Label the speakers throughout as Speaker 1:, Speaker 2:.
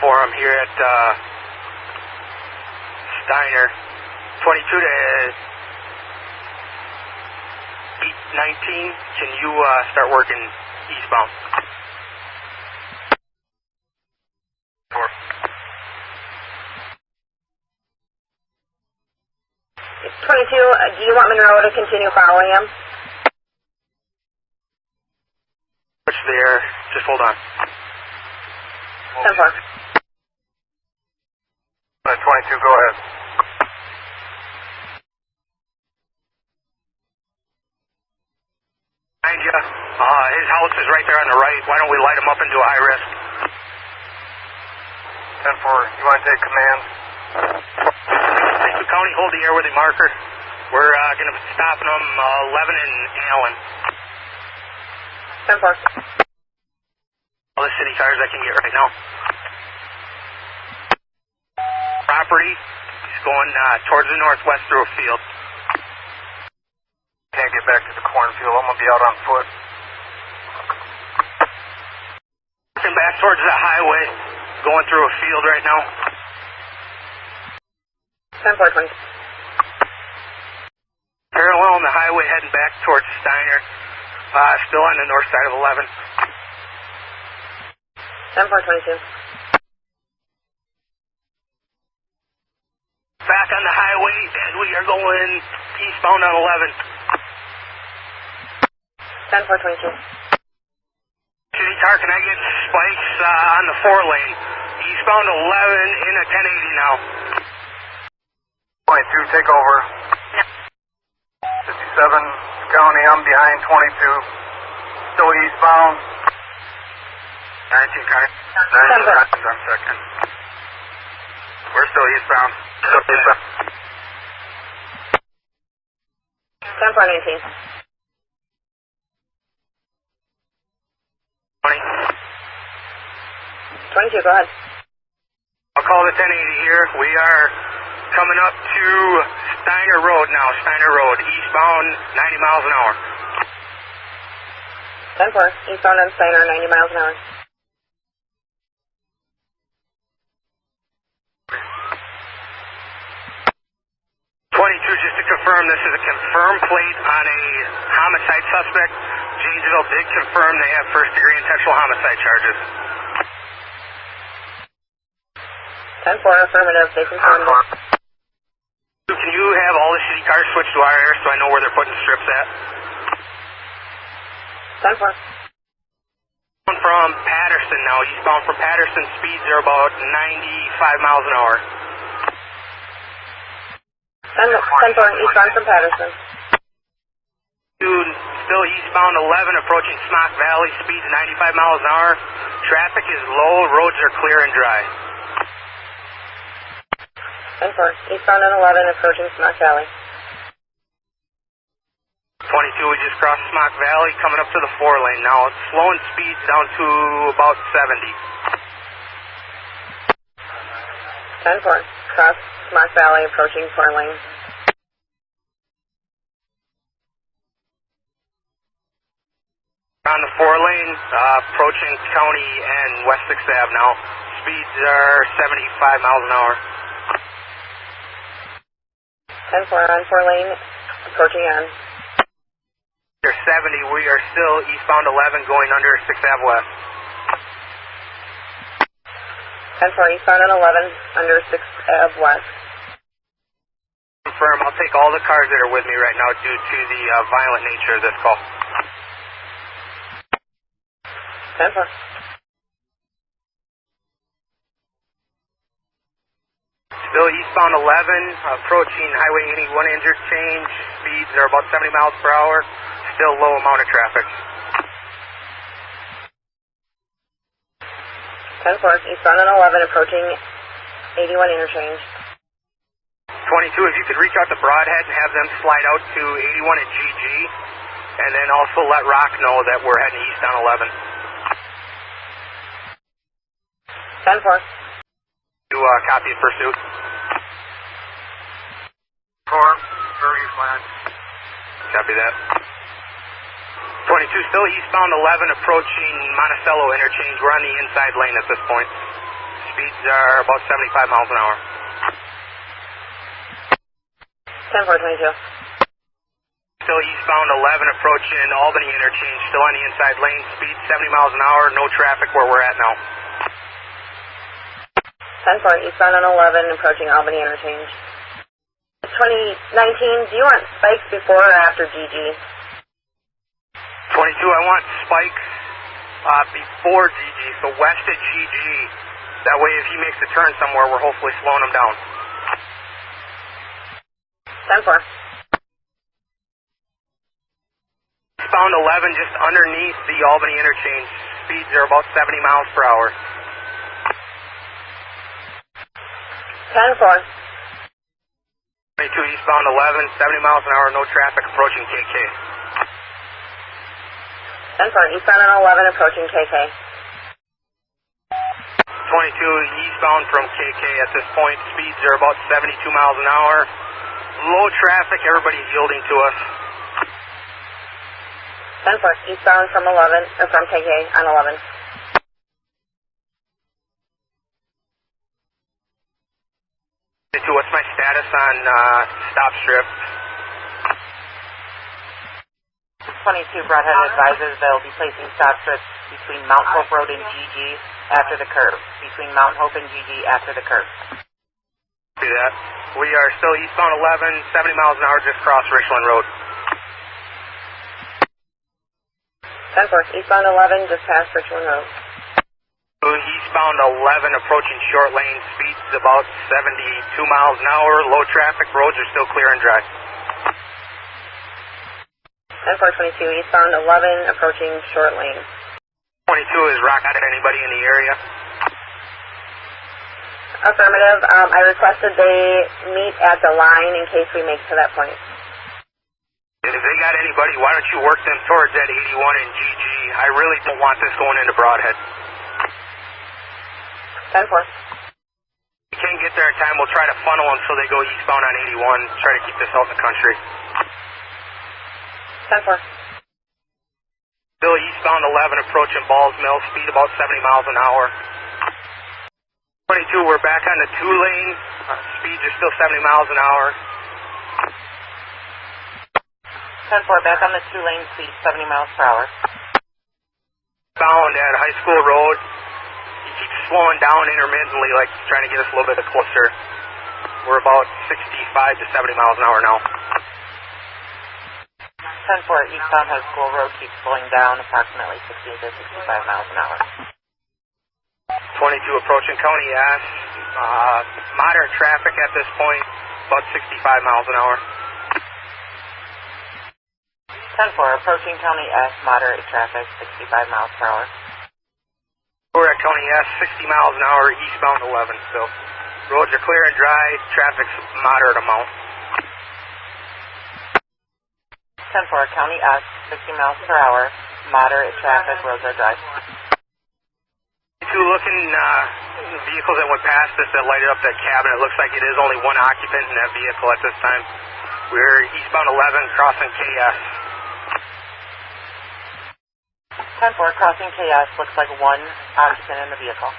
Speaker 1: for him here at Steiner. 22 to 819. Can you start working eastbound?
Speaker 2: 22, do you want Monroe to continue following him?
Speaker 1: Switch there. Just hold on.
Speaker 2: 10-4.
Speaker 1: 22, go ahead. Behind you. His house is right there on the right. Why don't we light him up into a high risk? 10-4, you want to take command? County, hold the airworthy marker. We're going to be stopping them 11 and Allen.
Speaker 2: 10-4.
Speaker 1: All the city cars I can get right now. Property is going towards the northwest through a field. Can't get back to the cornfield. I'm going to be out on foot. Looking back towards the highway, going through a field right now.
Speaker 2: 10-4, 20.
Speaker 1: Parallel on the highway heading back towards Steiner. Still on the north side of 11.
Speaker 2: 10-4, 22.
Speaker 1: Back on the highway as we are going eastbound on 11.
Speaker 2: 10-4, 22.
Speaker 1: City car, can I get spikes on the 4-lane? Eastbound 11 in a 1080 now. 22, take over. 57 County, I'm behind 22. Still eastbound. 19 County. 19 County, I'm second. We're still eastbound. Still eastbound.
Speaker 2: 10-4, 19.
Speaker 1: 20.
Speaker 2: 22, go ahead.
Speaker 1: I'll call the 1080 here. We are coming up to Steiner Road now. Steiner Road, eastbound 90 miles an hour.
Speaker 2: 10-4, eastbound on Steiner, 90 miles an hour.
Speaker 1: 22, just to confirm, this is a confirmed plate on a homicide suspect. Janesville did confirm they have first-degree intentional homicide charges.
Speaker 2: 10-4, affirmative, they confirmed.
Speaker 1: Can you have all the city cars switch to our air so I know where they're putting strips at?
Speaker 2: 10-4.
Speaker 1: From Patterson now, eastbound from Patterson, speeds are about 95 miles an hour.
Speaker 2: 10-4, eastbound from Patterson.
Speaker 1: Still eastbound 11, approaching Smock Valley, speeds 95 miles an hour. Traffic is low, roads are clear and dry.
Speaker 2: 10-4, eastbound on 11, approaching Smock Valley.
Speaker 1: 22, we just crossed Smock Valley, coming up to the 4-lane now. It's slowing speeds down to about 70.
Speaker 2: 10-4, cross Smock Valley, approaching 4-lane.
Speaker 1: On the 4-lane, approaching County and West 6th Ave now. Speeds are 75 miles an hour.
Speaker 2: 10-4 on 4-lane, approaching on.
Speaker 1: You're 70, we are still eastbound 11 going under 6th Ave West.
Speaker 2: 10-4, eastbound on 11, under 6th Ave West.
Speaker 1: Confirm, I'll take all the cars that are with me right now due to the violent nature of this call.
Speaker 2: 10-4.
Speaker 1: Still eastbound 11, approaching Highway 81 interchange. Speeds are about 70 miles per hour. Still low amount of traffic.
Speaker 2: 10-4, eastbound on 11, approaching 81 interchange.
Speaker 1: 22, if you could reach out to Broadhead and have them slide out to 81 at GG, and then also let Rock know that we're heading east on 11.
Speaker 2: 10-4.
Speaker 1: Do copy of pursuit. 4, very flat. Copy that. 22, still eastbound 11, approaching Monticello interchange. We're on the inside lane at this point. speeds are about 75 miles an hour.
Speaker 2: 10-4, 22.
Speaker 1: Still eastbound 11 approaching Albany interchange, still on the inside lane, speed 70 miles an hour, no traffic where we're at now.
Speaker 2: 10-4, eastbound on 11 approaching Albany interchange. 2019, do you want spikes before or after GG?
Speaker 1: 22, I want spikes before GG, so west of GG. That way if he makes a turn somewhere, we're hopefully slowing him down.
Speaker 2: 10-4.
Speaker 1: Eastbound 11 just underneath the Albany interchange. Speeds are about 70 miles per hour.
Speaker 2: 10-4.
Speaker 1: 22 eastbound 11, 70 miles an hour, no traffic approaching KK.
Speaker 2: 10-4, eastbound on 11 approaching KK.
Speaker 1: 22 eastbound from KK at this point. Speeds are about 72 miles an hour. Low traffic, everybody's yielding to us.
Speaker 2: 10-4, eastbound from 11, or from KK on 11.
Speaker 1: What's my status on stop strip?
Speaker 3: 22 Broadhead advises they'll be placing stop strips between Mount Hope Road and GG after the curve. Between Mount Hope and GG after the curve.
Speaker 1: Do that. We are still eastbound 11, 70 miles an hour, just cross Richland Road.
Speaker 2: 10-4, eastbound 11 just past Richland Road.
Speaker 1: Eastbound 11 approaching short lane, speeds about 72 miles an hour, low traffic, roads are still clear and dry.
Speaker 2: 10-4, 22, eastbound 11 approaching short lane.
Speaker 1: 22 is rock out at anybody in the area.
Speaker 2: Affirmative. I requested they meet at the line in case we make to that point.
Speaker 1: If they got anybody, why don't you work them towards that 81 and GG? I really don't want this going into Broadhead.
Speaker 2: 10-4.
Speaker 1: If we can't get there in time, we'll try to funnel them so they go eastbound on 81, try to keep this out in the country.
Speaker 2: 10-4.
Speaker 1: Still eastbound 11 approaching Balls Mill, speed about 70 miles an hour. 22, we're back on the 2 lane, speeds are still 70 miles an hour.
Speaker 3: 10-4, back on the 2 lane, speed 70 miles per hour.
Speaker 1: Bound at High School Road. He keeps slowing down intermittently, like he's trying to get us a little bit closer. We're about 65 to 70 miles an hour now.
Speaker 3: 10-4, eastbound High School Road keeps slowing down approximately 60 to 65 miles an hour.
Speaker 1: 22 approaching County S. Moderate traffic at this point, about 65 miles an hour.
Speaker 3: 10-4, approaching County S, moderate traffic, 65 miles per hour.
Speaker 1: We're at County S, 60 miles an hour, eastbound 11 still. Roads are clear and dry, traffic's moderate amount.
Speaker 3: 10-4, County S, 60 miles per hour, moderate traffic, roads are dry.
Speaker 1: 2 looking, vehicles that went past us that lighted up that cabin, it looks like it is only one occupant in that vehicle at this time. We're eastbound 11, crossing KS.
Speaker 3: 10-4, crossing KS, looks like one occupant in the vehicle.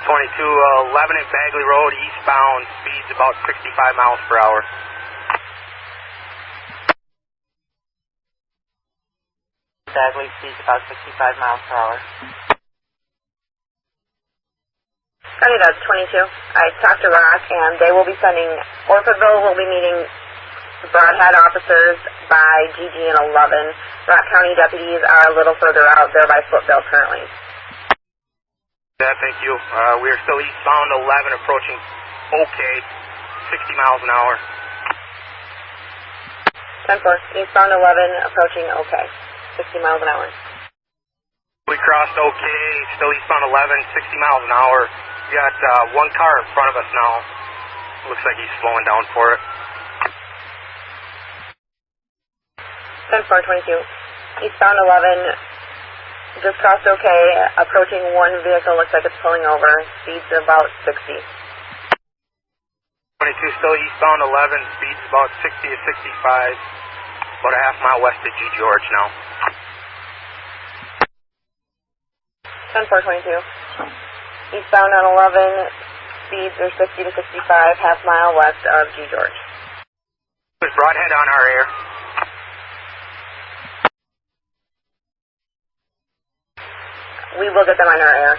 Speaker 1: 22, 11 at Bagley Road, eastbound, speeds about 65 miles per hour.
Speaker 3: Bagley speeds about 65 miles per hour.
Speaker 2: County Does 22. I talked to Rock, and they will be sending, Orfordville will be meeting Broadhead officers by GG and 11. Rock County deputies are a little further out there by Footville currently.
Speaker 1: Yeah, thank you. We are still eastbound 11 approaching OK, 60 miles an hour.
Speaker 2: 10-4, eastbound 11 approaching OK, 60 miles an hour.
Speaker 1: We crossed OK, still eastbound 11, 60 miles an hour. We got one car in front of us now. Looks like he's slowing down for it.
Speaker 2: 10-4, 22. Eastbound 11, just crossed OK, approaching one vehicle, looks like it's pulling over, speeds about 60.
Speaker 1: 22 still eastbound 11, speeds about 60 to 65, about a half mile west of G. George now.
Speaker 2: 10-4, 22. Eastbound on 11, speeds are 60 to 65, half mile west of G. George.
Speaker 1: Is Broadhead on our air?
Speaker 2: We will get them on our air.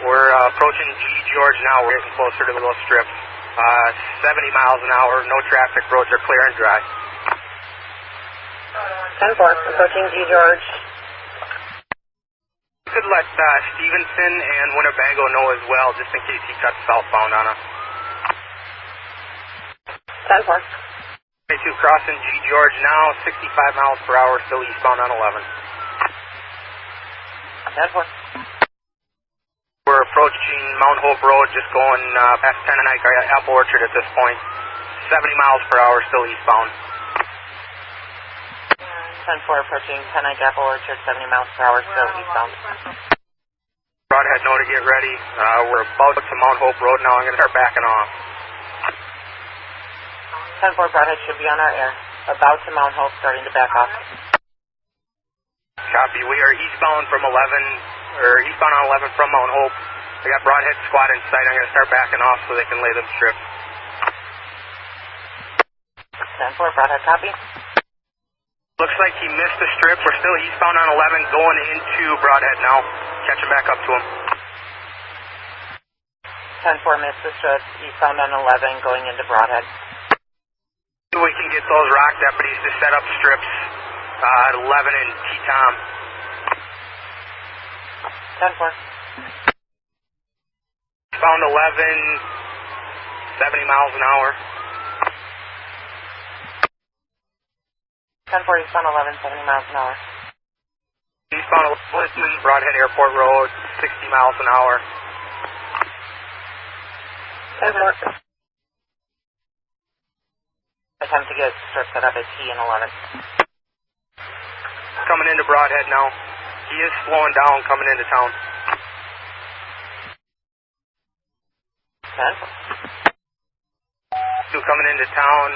Speaker 1: We're approaching G. George now. We're getting closer to the little strip. 70 miles an hour, no traffic, roads are clear and dry.
Speaker 2: 10-4, approaching G. George.
Speaker 1: You could let Stevenson and Winnebago know as well, just in case he cuts southbound on us.
Speaker 2: 10-4.
Speaker 1: 22 crossing G. George now, 65 miles per hour, still eastbound on 11.
Speaker 3: 10-4.
Speaker 1: We're approaching Mount Hope Road, just going past Tennant Apple Orchard at this point. 70 miles per hour, still eastbound.
Speaker 3: 10-4, approaching Tennant Apple Orchard, 70 miles per hour, still eastbound.
Speaker 1: Broadhead, know to get ready. We're about to Mount Hope Road now. I'm going to start backing off.
Speaker 3: 10-4, Broadhead should be on our air. About to Mount Hope, starting to back off.
Speaker 1: Copy. We are eastbound from 11, or eastbound on 11 from Mount Hope. I got Broadhead squad in sight. I'm going to start backing off so they can lay them strips.
Speaker 3: 10-4, Broadhead, copy.
Speaker 1: Looks like he missed the strip. We're still eastbound on 11 going into Broadhead now. Catching back up to him.
Speaker 3: 10-4, missed the strip, eastbound on 11, going into Broadhead.
Speaker 1: We can get those rock deputies to set up strips at 11 and T-Tom.
Speaker 3: 10-4.
Speaker 1: Found 11, 70 miles an hour.
Speaker 3: 10-4, eastbound 11, 70 miles an hour.
Speaker 1: Eastbound 11, Broadhead Airport Road, 60 miles an hour.
Speaker 2: 10-4.
Speaker 3: Attempt to get strip set up at T and 11.
Speaker 1: Coming into Broadhead now. He is slowing down coming into town.
Speaker 3: 10-4.
Speaker 1: Two coming into town,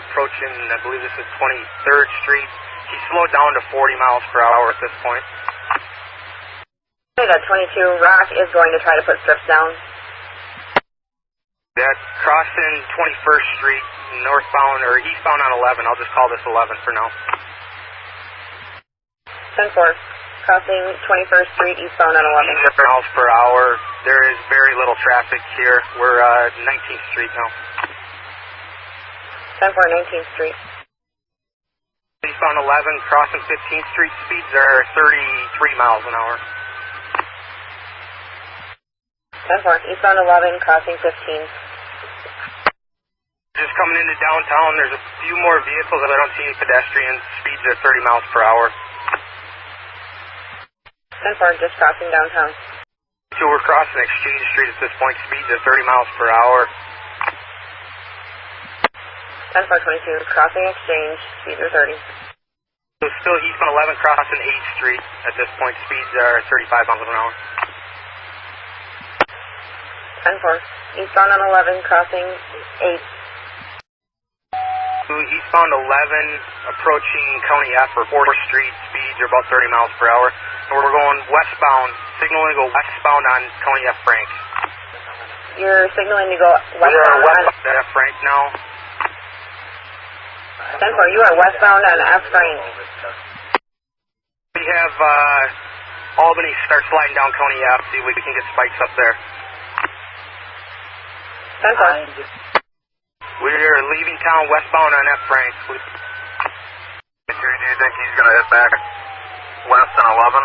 Speaker 1: approaching, I believe this is 23rd Street. He slowed down to 40 miles per hour at this point.
Speaker 2: That 22 Rock is going to try to put strips down.
Speaker 1: That crossing 21st Street, northbound, or eastbound on 11. I'll just call this 11 for now.
Speaker 2: 10-4, crossing 21st Street, eastbound on 11.
Speaker 1: 10 miles per hour. There is very little traffic here. We're 19th Street now.
Speaker 2: 10-4, 19th Street.
Speaker 1: Eastbound 11, crossing 15th Street. Speeds are 33 miles an hour.
Speaker 2: 10-4, eastbound 11, crossing 15.
Speaker 1: Just coming into downtown, there's a few more vehicles, but I don't see any pedestrians. Speeds are 30 miles per hour.
Speaker 2: 10-4, just crossing downtown.
Speaker 1: So we're crossing Exchange Street at this point. Speeds are 30 miles per hour.
Speaker 2: 10-4, 22, crossing Exchange, speeds are 30.
Speaker 1: So still eastbound 11, crossing 8th Street at this point. Speeds are 35 miles an hour.
Speaker 2: 10-4, eastbound on 11, crossing 8.
Speaker 1: Eastbound 11, approaching County F or 4th Street. Speeds are about 30 miles per hour. And we're going westbound, signaling to go westbound on County F. Frank.
Speaker 2: You're signaling to go
Speaker 1: We are
Speaker 2: westbound
Speaker 1: westbound on F. Frank now.
Speaker 2: 10-4, you are westbound on F. Frank.
Speaker 1: We have Albany start sliding down County F. See if we can get spikes up there.
Speaker 2: 10-4.
Speaker 1: We are leaving town westbound on F. Frank. Do you think he's going to head back west on 11?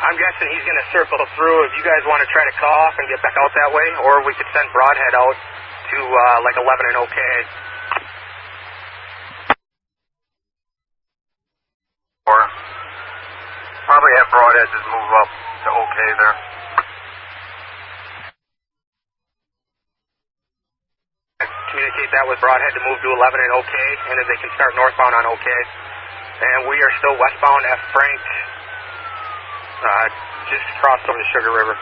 Speaker 1: I'm guessing he's going to circle through. If you guys want to try to cut off and get back out that way, or we could send Broadhead out to like 11 and OK. Or probably have Broadhead just move up to OK there. Communicate that with Broadhead to move to 11 and OK, and then they can start northbound on OK. And we are still westbound F. Frank, just crossed over the Sugar River.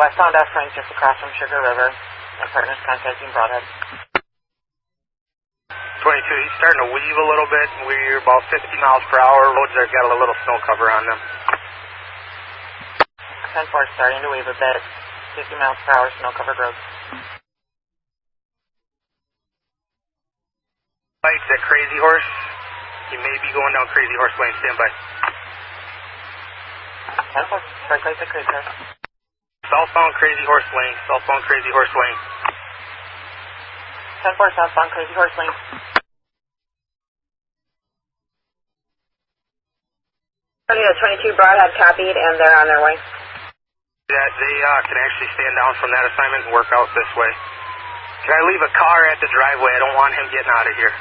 Speaker 3: Westbound F. Frank, just across from Sugar River. My partner's contacting Broadhead.
Speaker 1: 22 he's starting to weave a little bit. We're about 50 miles per hour. Roads have got a little snow cover on them.
Speaker 3: 10-4 starting to weave a bit. 50 miles per hour, snow-covered roads.
Speaker 1: Lights at Crazy Horse. You may be going down Crazy Horse Lane. Stand by.
Speaker 3: 10-4, strike lights at Crazy Horse.
Speaker 1: Southbound Crazy Horse Lane. Southbound Crazy Horse Lane.
Speaker 3: 10-4, southbound Crazy Horse Lane.
Speaker 2: Tornado 22 Broadhead copied, and they're on their way.
Speaker 1: That they can actually stand down from that assignment and work out this way. Can I leave a car at the driveway? I don't want him getting out of here.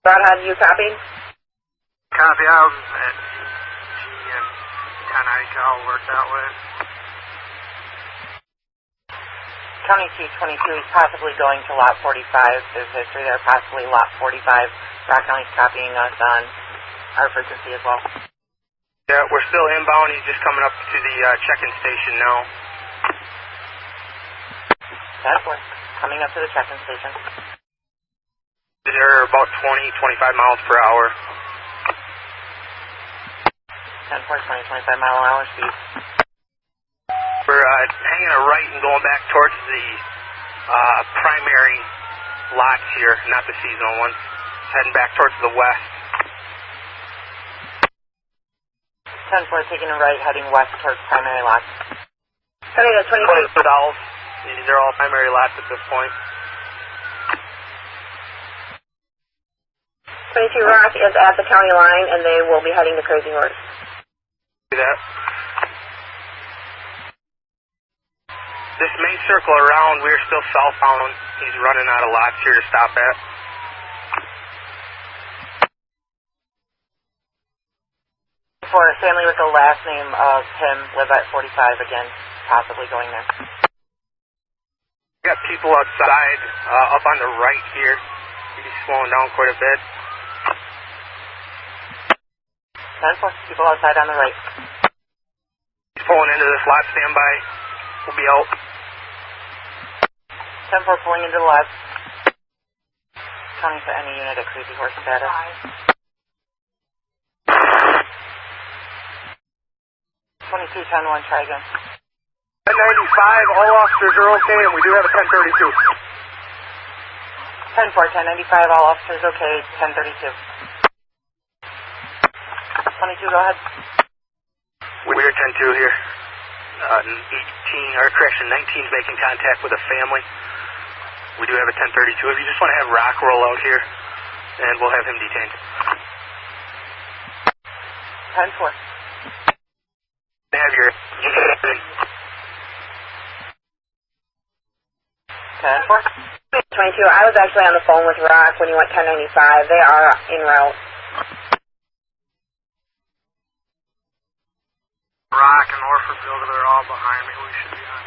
Speaker 2: Broadhead, you copied?
Speaker 1: Copy. I'm at G and 10 I'll work that way.
Speaker 3: County 222 is possibly going to lot 45. There's history there, possibly lot 45. Rock County's copying us on our frequency as well.
Speaker 1: Yeah, we're still inbound. He's just coming up to the check-in station now.
Speaker 3: That's what. Coming up to the check-in station.
Speaker 1: They're about 20, 25 miles per hour.
Speaker 3: 10-4, 20, 25 mile an hour speed.
Speaker 1: We're hanging a right and going back towards the primary lots here, not the seasonal ones. Heading back towards the west.
Speaker 3: 10-4, taking a right, heading west towards primary lots.
Speaker 2: Tornado 22.
Speaker 1: These are all primary lots at this point.
Speaker 2: 22 Rock is at the county line, and they will be heading to Crazy Horse.
Speaker 1: See that? This may circle around. We're still southbound. He's running out of lots here to stop at.
Speaker 3: For a family with the last name of him, live at 45 again, possibly going there.
Speaker 1: We got people outside, up on the right here. He's slowing down quite a bit.
Speaker 3: 10-4, people outside on the right.
Speaker 1: He's pulling into this lot. Stand by. We'll be out.
Speaker 3: 10-4, pulling into the lot. County for any unit at Crazy Horse status. 22-10-1, try again.
Speaker 1: 1095, all officers are okay, and we do have a 1032.
Speaker 3: 10-4, 1095, all officers okay, 1032. 22, go ahead.
Speaker 1: We're 10-2 here. 19's making contact with a family. We do have a 1032. If you just want to have Rock roll out here, and we'll have him detained.
Speaker 3: 10-4.
Speaker 1: Have your...
Speaker 3: 10-4.
Speaker 2: 22, I was actually on the phone with Rock when you went 1095. They are en route.
Speaker 1: Rock and Orfordville, they're all behind me. We should be on.